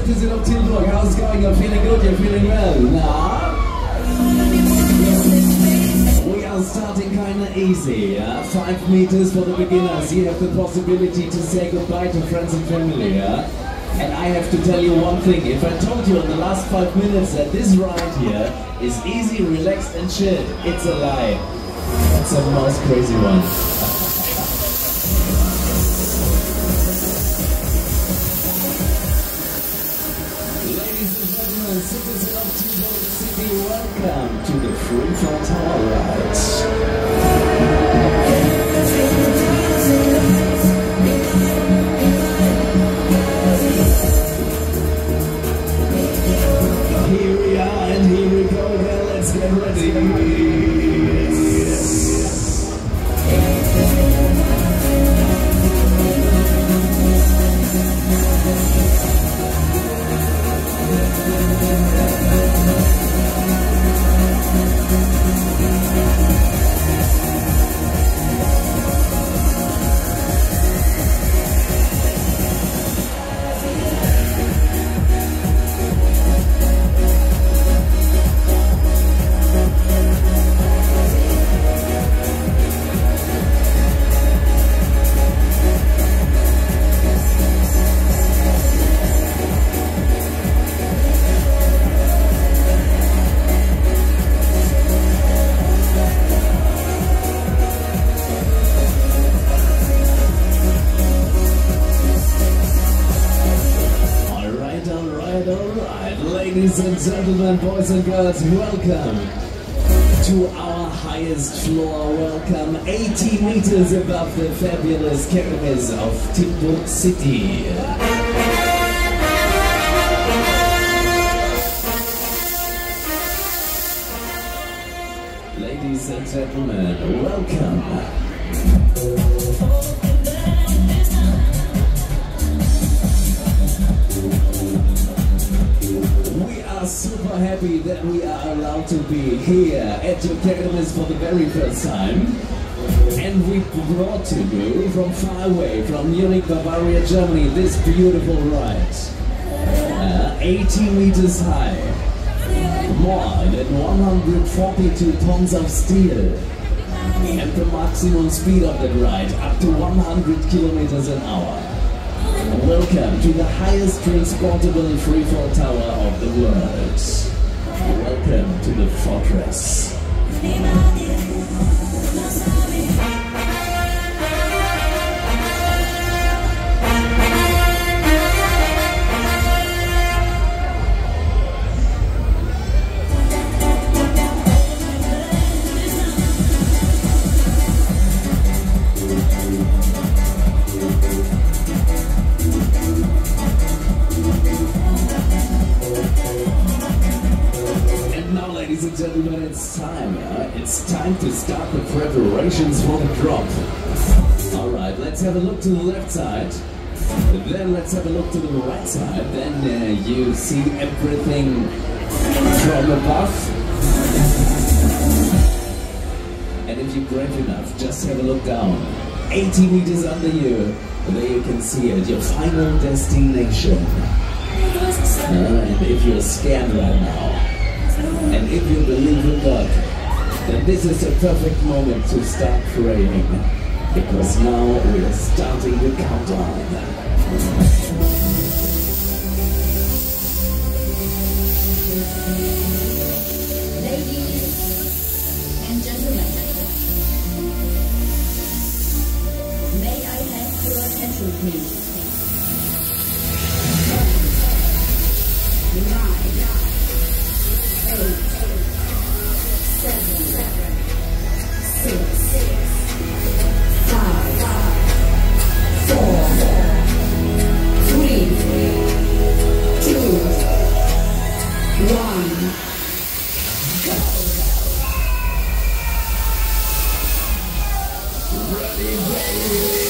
citizen of Tilburg. How's it going? You're feeling good? You're feeling well? Nah? We are starting kinda easy. 5 meters for the beginners. You have the possibility to say goodbye to friends and family. And I have to tell you one thing. If I told you in the last 5 minutes that this ride here is easy, relaxed and chill, it's a lie. It's the most crazy one. Citizen of Tilburgse City, welcome to the Freefall Tower Ride. Here we are and here we go, well, let's get ready. Alright, ladies and gentlemen, boys and girls, welcome to our highest floor. Welcome 80 meters above the fabulous Kermis of Tilburgse City. Ladies and gentlemen, welcome. Super happy that we are allowed to be here at your Kermis for the very first time, and we brought to you from far away, from Munich, Bavaria, Germany, this beautiful ride. 80 meters high, more than 142 tons of steel, and the maximum speed of that ride up to 100 kilometers an hour. Welcome to the highest transportable freefall tower of the world. Welcome to the Fahrpreis. Ladies and gentlemen, it's time to start the preparations for the drop. Alright, let's have a look to the left side, then let's have a look to the right side, then you see everything from above. And if you're brave enough, just have a look down. 80 meters under you, there you can see it, your final destination. And if you're scared right now, and if you believe in God, then this is a perfect moment to start praying, because now we are starting the countdown. Ladies and gentlemen, may I have your attention, please? 9, 8, 7, 6, 5, 4, 3, 2, 1, go. Ready, baby.